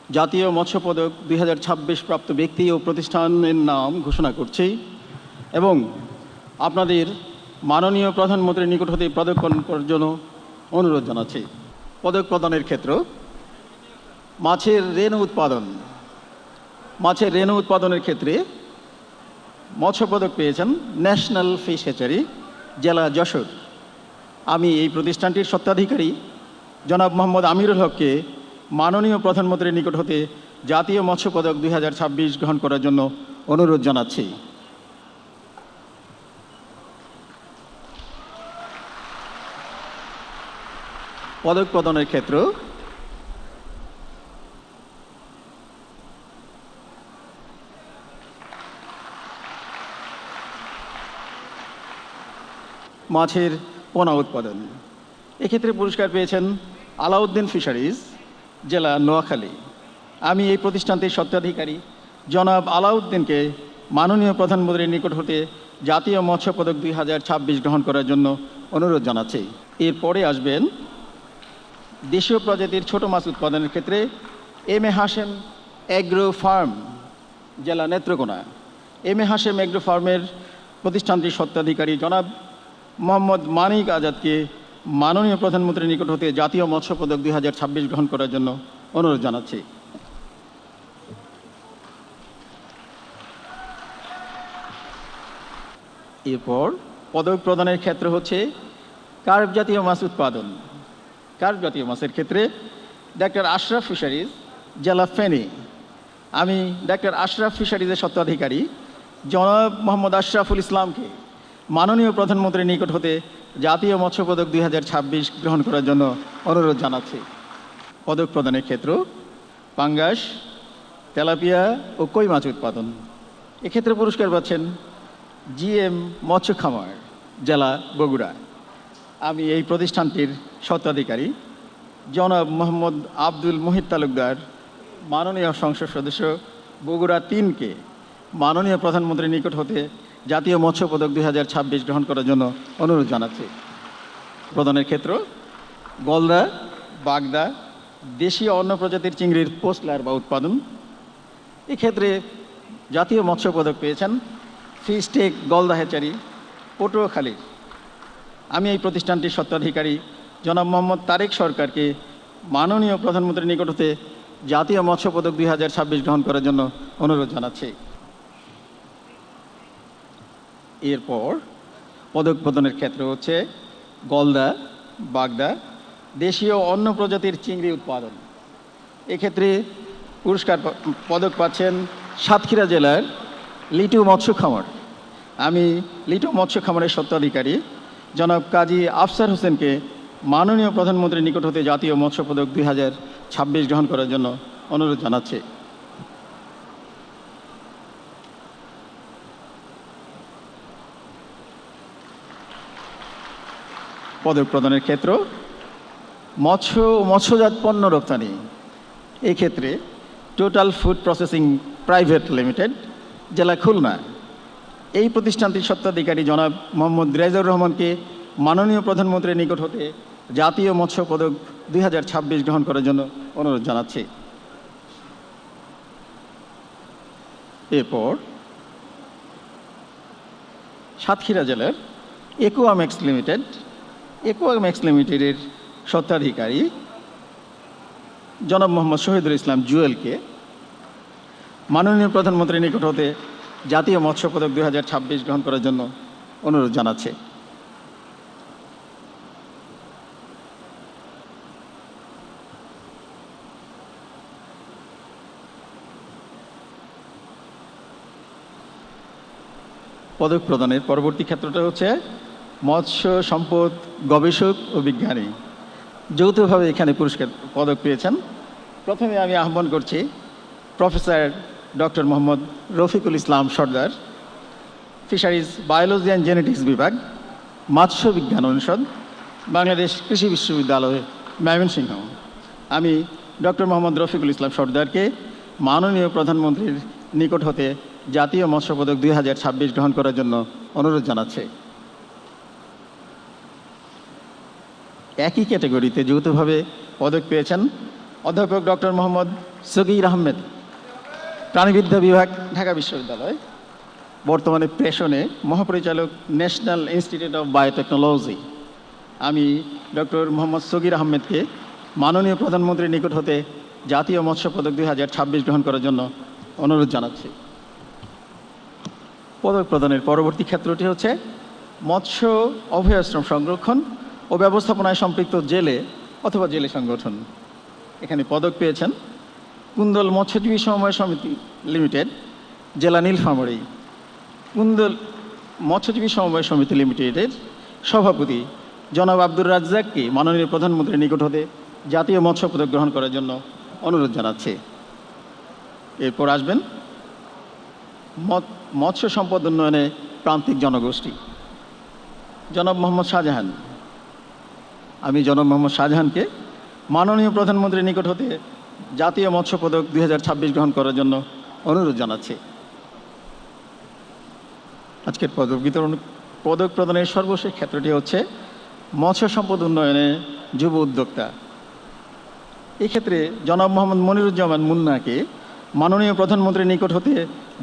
জাতীয় মৎস্য পদক 2026 প্রাপ্ত ব্যক্তি ও প্রতিষ্ঠানের নাম ঘোষণা করছি এবং আপনাদের মাননীয় প্রধানমন্ত্রীর নিকট হতে পদক গ্রহণ করার জন্য অনুরোধ জানাচ্ছি। পদক প্রদানের ক্ষেত্র মাছের রেণু উৎপাদনের ক্ষেত্রে মৎস্য পদক পেয়েছেন ন্যাশনাল ফিশ হ্যাচারি, জেলা যশোর। আমি এই প্রতিষ্ঠানটির স্বত্বাধিকারী জনাব মোহাম্মদ আমিরুল হককে মাননীয় প্রধানমন্ত্রীর নিকট হতে জাতীয় মৎস্য পদক 2026 গ্রহণ করার জন্য অনুরোধ জানাচ্ছি। পদক প্রদানের ক্ষেত্র মাছের পোনা উৎপাদন, এক্ষেত্রে পুরস্কার পেয়েছেন আলাউদ্দিন ফিশারিজ, জেলা নোয়াখালী। আমি এই প্রতিষ্ঠানটির স্বত্বাধিকারী জনাব আলাউদ্দিনকে মাননীয় প্রধানমন্ত্রীর নিকট হতে জাতীয় মৎস্য পদক 2026 গ্রহণ করার জন্য অনুরোধ জানাচ্ছি। এরপরে আসবেন দেশীয় প্রজাতির ছোট মাছ উৎপাদনের ক্ষেত্রে M A Hashem agro farm, জেলা Netrokona. M A Hashem agro ফার্মের প্রতিষ্ঠানটির স্বত্বাধিকারী জনাব মোহাম্মদ মানিক আজাদকে মাননীয় প্রধানমন্ত্রীর নিকট হতে জাতীয় মৎস্য পদক 2026 গ্রহণ করার জন্য অনুরোধ জানাচ্ছি। এরপর পদক প্রদানের ক্ষেত্র হচ্ছে কার্প জাতীয় মাছ উৎপাদন। কার্প জাতীয় মাছের ক্ষেত্রে ডাক্তার আশরাফ ফিশারিজ, জেলা ফেনী। আমি ডাক্তার আশরাফ ফিশারিজের স্বত্বাধিকারী জনাব মোহাম্মদ আশরাফুল ইসলামকে মাননীয় প্রধানমন্ত্রীর নিকট হতে জাতীয় মৎস্য পদক 2026 গ্রহণ করার জন্য অনুরোধ জানাচ্ছি। পদক প্রদানের ক্ষেত্র পাঙ্গাস, তেলাপিয়া ও কই মাছ উৎপাদন, এক্ষেত্রে পুরস্কার পাচ্ছেন জিএম মৎস্য খামার, জেলা বগুড়া। আমি এই প্রতিষ্ঠানটির স্বত্বাধিকারী জনাব মোহাম্মদ আব্দুল মুহিত তালুকদার, মাননীয় সংসদ সদস্য বগুড়া 3কে মাননীয় প্রধানমন্ত্রীর নিকট হতে জাতীয় মৎস্য পদক 2026 গ্রহণ করার জন্য অনুরোধ জানাচ্ছি। প্রদানের ক্ষেত্র গলদা, বাগদা, দেশীয় অন্য প্রজাতির চিংড়ির পোস্ট লার্ভা উৎপাদন, এক্ষেত্রে জাতীয় মৎস্য পদক পেয়েছেন ফিশ টেক গলদা হ্যাচারি, পটুয়াখালী। আমি এই প্রতিষ্ঠানটির স্বত্বাধিকারী জনাব মোহাম্মদ তারেক সরকারকে মাননীয় প্রধানমন্ত্রীর নিকট হতে জাতীয় মৎস্য পদক 2026 গ্রহণ করার জন্য অনুরোধ জানাচ্ছি। এরপর পদক প্রদানের ক্ষেত্র হচ্ছে গলদা, বাগদা, দেশীয় অন্য প্রজাতির চিংড়ি উৎপাদন, এক্ষেত্রে পদক পাচ্ছেন সাতক্ষীরা জেলার লিটু মৎস্য খামার। আমি লিটু মৎস্য খামারের স্বত্বাধিকারী জনাব কাজী আফসার হোসেনকে মাননীয় প্রধানমন্ত্রীর নিকট হতে জাতীয় মৎস্য পদক 2026 গ্রহণ করার জন্য অনুরোধ জানাচ্ছি। পদক প্রদানের ক্ষেত্র মৎস্য ও মৎস্যজাত পণ্য রপ্তানি, এই ক্ষেত্রে total food processing private limited, জেলা খুলনা। এই প্রতিষ্ঠানটির স্বত্বাধিকারী জনাব মোহাম্মদ রেজাউর রহমানকে মাননীয় প্রধানমন্ত্রীর নিকট হতে জাতীয় মৎস্য পদক 2026 গ্রহণ করার জন্য অনুরোধ জানাচ্ছি। এরপর সাতক্ষীরা জেলার একুয়ামেক্স লিমিটেডের স্বত্বাধিকারী জনাব মোহাম্মদ শহীদুল ইসলাম জুয়েলকে মাননীয় প্রধানমন্ত্রীর নিকট হতে জাতীয় মৎস্য পদক 2026 গ্রহণ করার জন্য অনুরোধ জানাচ্ছে। পদক প্রদানের পরবর্তী ক্ষেত্রটা হচ্ছে মৎস্য সম্পদ গবেষক ও বিজ্ঞানী, যৌথভাবে এখানে পদক পেয়েছেন। প্রথমে আমি আহ্বান করছি professor doctor Mohammad Rafiqul Islam Sardar, fisheries biology and genetics বিভাগ, মৎস্য বিজ্ঞান অনুষদ, বাংলাদেশ কৃষি বিশ্ববিদ্যালয়, ময়মনসিংহ। আমি ডক্টর মোহাম্মদ রফিকুল ইসলাম সর্দারকে মাননীয় প্রধানমন্ত্রীর নিকট হতে জাতীয় মৎস্য পদক 2026 গ্রহণ করার জন্য অনুরোধ জানাচ্ছে। একই ক্যাটাগরিতে যৌথভাবে পদক পেয়েছেন অধ্যাপক ডক্টর মোহাম্মদ সগীর আহমেদ, প্রাণিবিদ্যা বিভাগ, ঢাকা বিশ্ববিদ্যালয়, বর্তমানে প্রেষণে মহাপরিচালক, ন্যাশনাল ইনস্টিটিউট অফ বায়োটেকনোলজি। আমি ডক্টর মোহাম্মদ সগীর আহমেদকে মাননীয় প্রধানমন্ত্রীর নিকট হতে জাতীয় মৎস্য পদক 2026 গ্রহণ করার জন্য অনুরোধ জানাচ্ছি। পদক প্রদানের পরবর্তী ক্ষেত্রটি হচ্ছে মৎস্য অভয়াশ্রম সংরক্ষণ ও ব্যবস্থাপনায় সম্পৃক্ত জেলে অথবা জেলে সংগঠন। এখানে পদক পেয়েছেন কুন্দল মৎস্যজীবী সমবায় সমিতি লিমিটেড, জেলা নীলফামারী। কুন্দল মৎস্যজীবী সমবায় সমিতি লিমিটেডের সভাপতি জনাব আব্দুর রাজ্জাককে মাননীয় প্রধানমন্ত্রীর নিকট হতে জাতীয় মৎস্য পদক গ্রহণ করার জন্য অনুরোধ জানাচ্ছে। এরপর আসবেন মৎস্য সম্পদ উন্নয়নে প্রান্তিক জনগোষ্ঠী, জনাব মোহাম্মদ শাহজাহান। আমি জনাব মোহাম্মদ শাহজাহানকে মাননীয় প্রধানমন্ত্রীর নিকট হতে জাতীয় মৎস্য পদক 2026 গ্রহণ করার জন্য অনুরোধ জানাচ্ছি। আজকের পদক প্রদানের সর্বশেষ ক্ষেত্রটি হচ্ছে মৎস্য সম্পদ উন্নয়নে যুব উদ্যোক্তা। এক্ষেত্রে জনাব মোহাম্মদ মনিরুজ্জামান মুন্নাকে মাননীয় প্রধানমন্ত্রীর নিকট হতে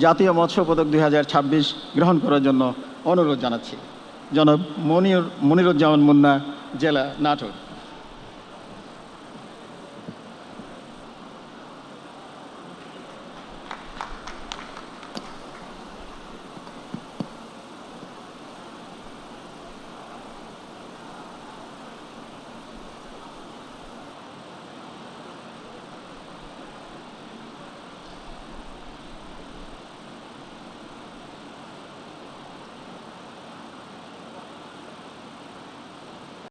জাতীয় মৎস্য পদক 2026 গ্রহণ করার জন্য অনুরোধ জানাচ্ছি। জনাব মনিরুজ্জামান মুন্না, জেলা নাটোর।